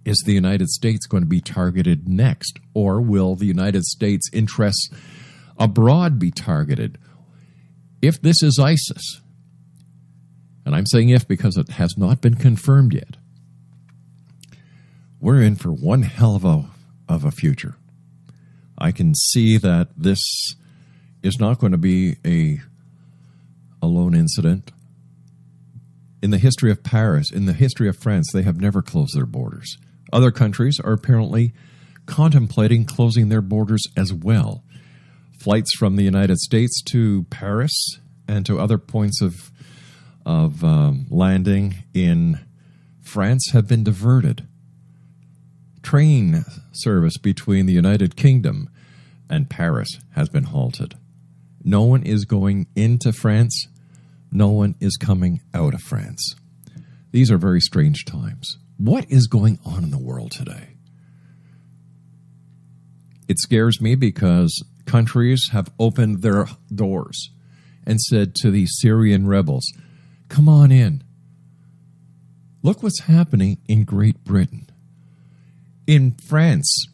Is the United States going to be targeted next? Or will the United States' interests abroad be targeted? If this is ISIS, and I'm saying if because it has not been confirmed yet, we're in for one hell of a future. I can see that this is not going to be a lone incident. In the history of Paris, in the history of France, they have never closed their borders. Other countries are apparently contemplating closing their borders as well. Flights from the United States to Paris and to other points of landing in France have been diverted. Train service between the United Kingdom and Paris has been halted. No one is going into France. No one is coming out of France. These are very strange times. What is going on in the world today? It scares me because countries have opened their doors and said to the Syrian rebels, come on in. Look what's happening in Great Britain. In France,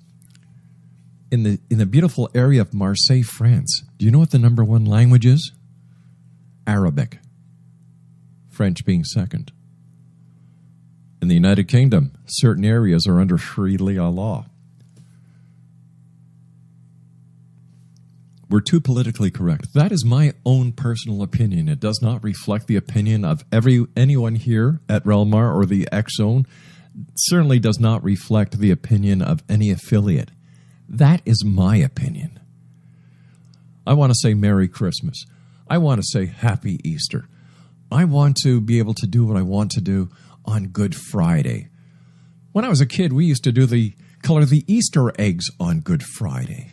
in the beautiful area of Marseille, France, do you know what the number one language is? Arabic, French being second. In the United Kingdom, certain areas are under Sharia law. We're too politically correct. That is my own personal opinion. It does not reflect the opinion of anyone here at rel-mar or the X Zone. It certainly does not reflect the opinion of any affiliate. That is my opinion. I want to say Merry Christmas. I want to say Happy Easter. I want to be able to do what I want to do on Good Friday. When I was a kid, we used to color the Easter eggs on Good Friday.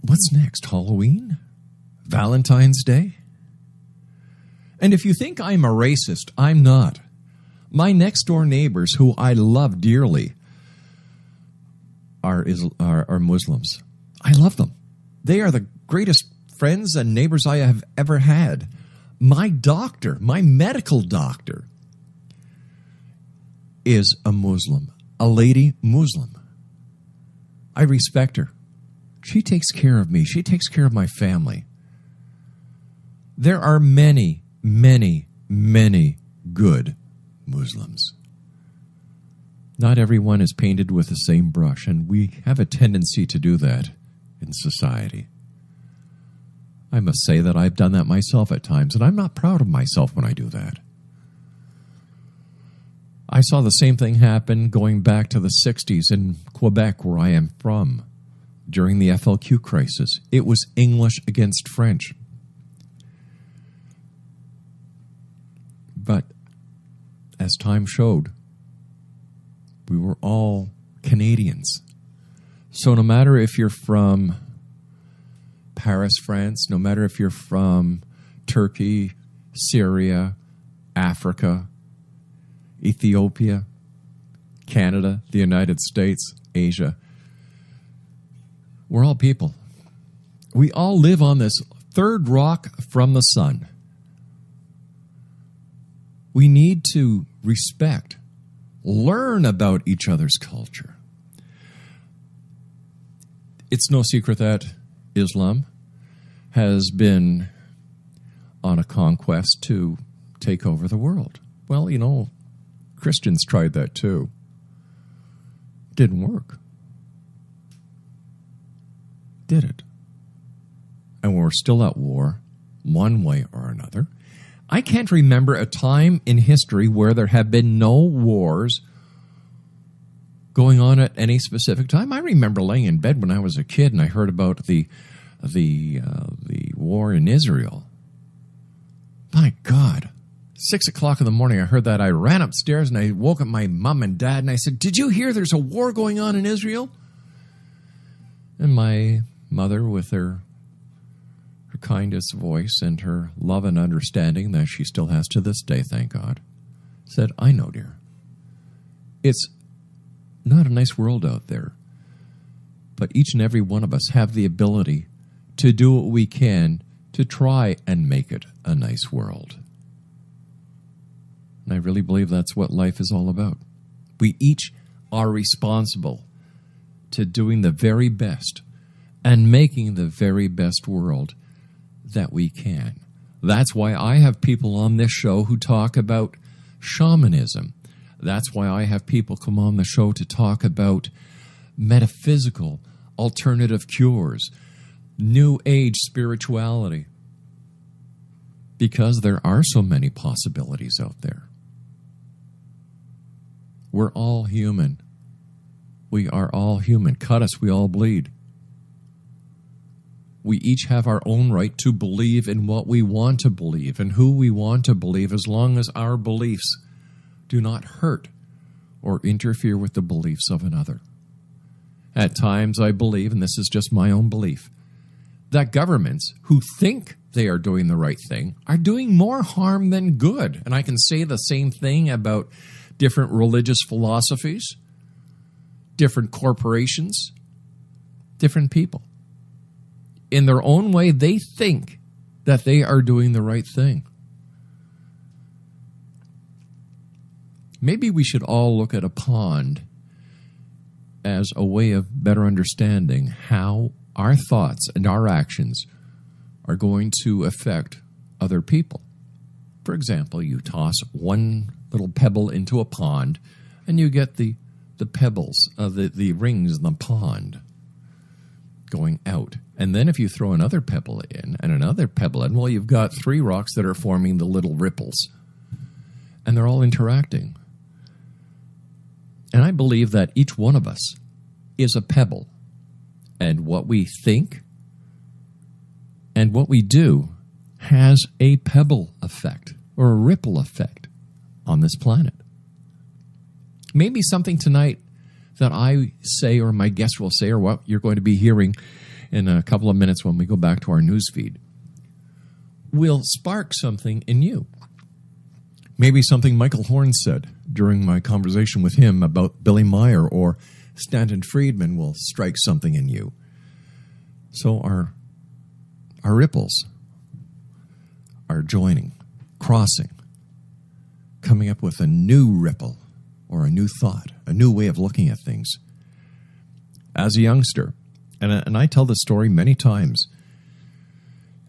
What's next? Halloween? Valentine's Day? And if you think I'm a racist, I'm not. My next door neighbors, who I love dearly, are Muslims. I love them. They are the greatest friends and neighbors I have ever had. My doctor, my medical doctor, is a Muslim, a lady Muslim. I respect her. She takes care of me. She takes care of my family. There are many, many, many good Muslims. Not everyone is painted with the same brush, and we have a tendency to do that in society. I must say that I've done that myself at times, and I'm not proud of myself when I do that. I saw the same thing happen going back to the 60s in Quebec, where I am from. During the FLQ crisis, it was English against French. But as time showed, we were all Canadians. So no matter if you're from Paris, France, no matter if you're from Turkey, Syria, Africa, Ethiopia, Canada, the United States, Asia, we're all people. We all live on this third rock from the sun. We need to respect, learn about each other's culture. It's no secret that Islam has been on a conquest to take over the world. Well, you know, Christians tried that too. Didn't work. Did it? And we're still at war, one way or another. I can't remember a time in history where there have been no wars going on at any specific time. I remember laying in bed when I was a kid and I heard about the war in Israel. My God. 6 o'clock in the morning, I heard that. I ran upstairs and I woke up my mom and dad and I said, "Did you hear there's a war going on in Israel?" And my mother, with her kindest voice and her love and understanding that she still has to this day, thank God, said, "I know, dear. It's not a nice world out there, but each and every one of us have the ability to do what we can to try and make it a nice world." And I really believe that's what life is all about. We each are responsible to doing the very best and making the very best world that we can. That's why I have people on this show who talk about shamanism. That's why I have people come on the show to talk about metaphysical, alternative cures, new age spirituality. Because there are so many possibilities out there. We're all human. We are all human. Cut us, we all bleed. We each have our own right to believe in what we want to believe and who we want to believe, as long as our beliefs do not hurt or interfere with the beliefs of another. At times I believe, and this is just my own belief, that governments who think they are doing the right thing are doing more harm than good. And I can say the same thing about different religious philosophies, different corporations, different people. In their own way, they think that they are doing the right thing. Maybe we should all look at a pond as a way of better understanding how our thoughts and our actions are going to affect other people. For example, you toss one little pebble into a pond, and you get the pebbles, the rings in the pond going out. And then if you throw another pebble in and another pebble in, well, you've got 3 rocks that are forming the little ripples. And they're all interacting. And I believe that each one of us is a pebble. And what we think and what we do has a pebble effect or a ripple effect on this planet. Maybe something tonight that I say or my guest will say or what you're going to be hearing in a couple of minutes when we go back to our news feed will spark something in you. Maybe something Michael Horn said during my conversation with him about Billy Meyer or Stanton Friedman will strike something in you. So our ripples are joining, crossing, coming up with a new ripple or a new thought, a new way of looking at things. As a youngster, and I tell this story many times,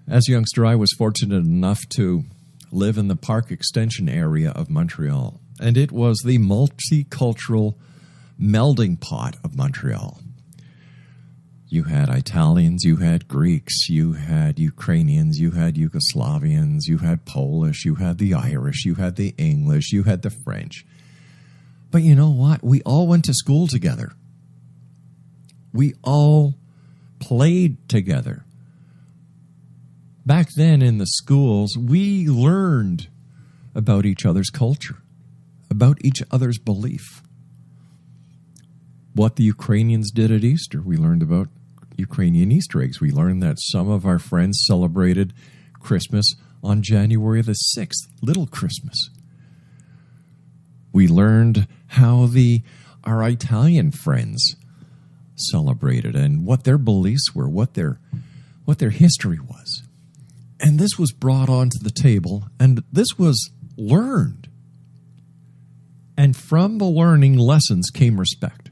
as a youngster I was fortunate enough to live in the Park Extension area of Montreal, and it was the multicultural melding pot of Montreal. You had Italians, you had Greeks, you had Ukrainians, you had Yugoslavians, you had Polish, you had the Irish, you had the English, you had the French. But you know what? We all went to school together. We all played together. Back then in the schools, we learned about each other's culture, about each other's belief. What the Ukrainians did at Easter, we learned about Ukrainian Easter eggs. We learned that some of our friends celebrated Christmas on January the 6th, Little Christmas. We learned how our Italian friends celebrated and what their beliefs were, what their history was. And this was brought onto the table, and this was learned. And from the learning lessons came respect.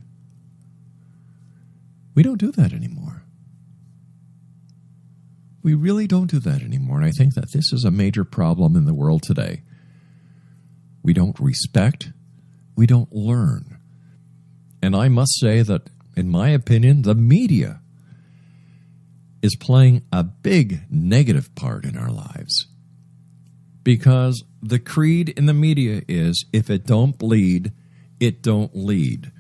We don't do that anymore. We really don't do that anymore. And I think that this is a major problem in the world today. We don't respect. We don't learn. And I must say that, in my opinion, the media is playing a big negative part in our lives. Because the creed in the media is, if it don't bleed, it don't lead.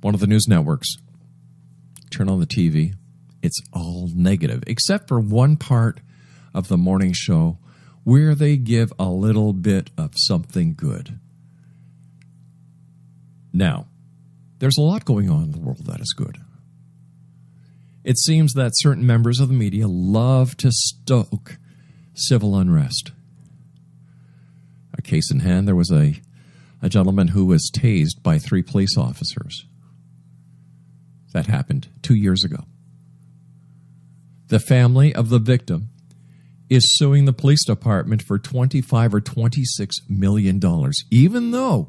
One of the news networks, turn on the TV, it's all negative, except for one part of the morning show where they give a little bit of something good. Now, there's a lot going on in the world that is good. It seems that certain members of the media love to stoke civil unrest. A case in hand, there was a gentleman who was tased by 3 police officers. That happened 2 years ago. The family of the victim is suing the police department for $25 or $26 million, even though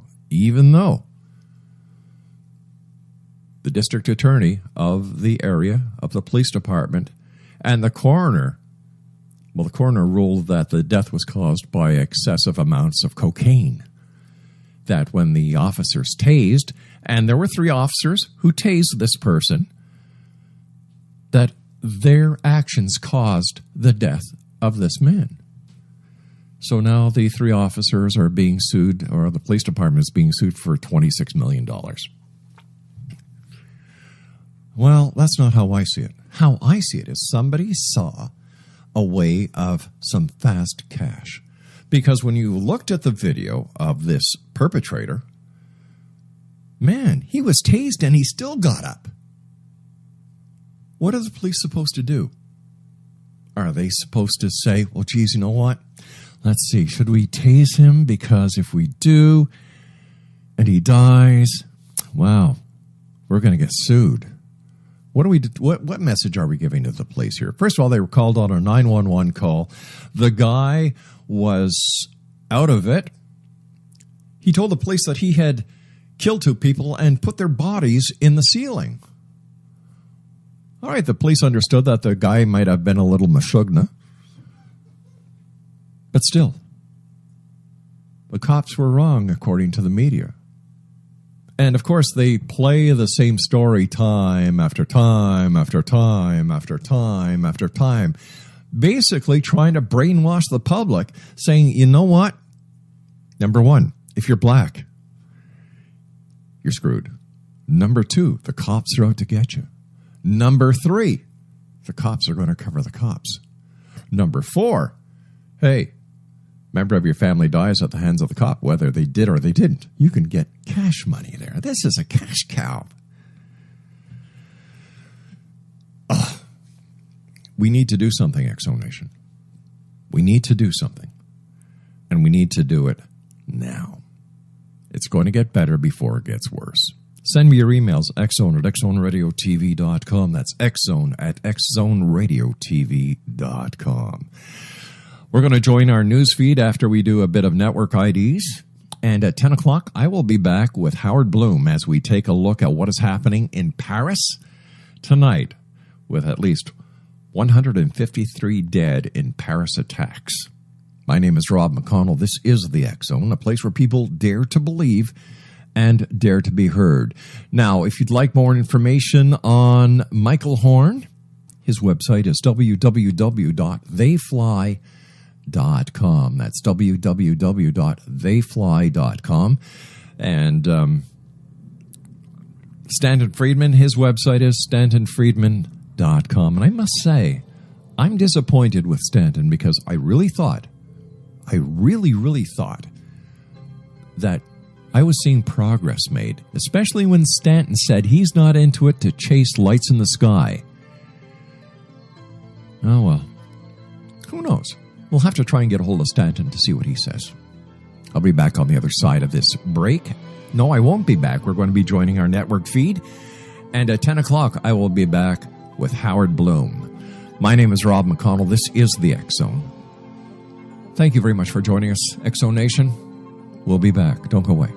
the district attorney of the area, of the police department, and the coroner ruled that the death was caused by excessive amounts of cocaine. That when the officers tased, and there were 3 officers who tased this person, that their actions caused the death of this man. So now the 3 officers are being sued, or the police department is being sued for $26 million. Well, that's not how I see it. How I see it is somebody saw a way of some fast cash. Because when you looked at the video of this perpetrator, man, he was tased and he still got up. What are the police supposed to do? Are they supposed to say, well, geez, you know what? Let's see, should we tase him? Because if we do and he dies, wow, we're going to get sued. What message are we giving to the police here? First of all, they were called on a 911 call. The guy was out of it. He told the police that he had killed 2 people and put their bodies in the ceiling. All right, the police understood that the guy might have been a little mashugna. But still, the cops were wrong, according to the media. And, of course, they play the same story time after time after time after time after time, basically trying to brainwash the public, saying, you know what? Number one, if you're black, you're screwed. Number two, the cops are out to get you. Number three, the cops are going to cover the cops. Number four, hey, member of your family dies at the hands of the cop, whether they did or they didn't. You can get cash money there. This is a cash cow. We need to do something, Exo Nation. We need to do something. And we need to do it now. It's going to get better before it gets worse. Send me your emails, xzone at xzoneradiotv.com. That's xzone at xzoneradiotv.com. We're going to join our news feed after we do a bit of network IDs. And at 10 o'clock, I will be back with Howard Bloom as we take a look at what is happening in Paris tonight, with at least 153 dead in Paris attacks. My name is Rob McConnell. This is the X Zone, a place where people dare to believe and dare to be heard. Now, if you'd like more information on Michael Horn, his website is www.theyfly.com. That's www.theyfly.com. And Stanton Friedman, his website is stantonfriedman.com. And I must say, I'm disappointed with Stanton because I really thought that I was seeing progress made, especially when Stanton said he's not into it to chase lights in the sky. Oh, well, who knows? We'll have to try and get a hold of Stanton to see what he says. I'll be back on the other side of this break. No, I won't be back. We're going to be joining our network feed. And at 10 o'clock, I will be back with Howard Bloom. My name is Rob McConnell. This is the X Zone. Thank you very much for joining us, Exo Nation. We'll be back. Don't go away.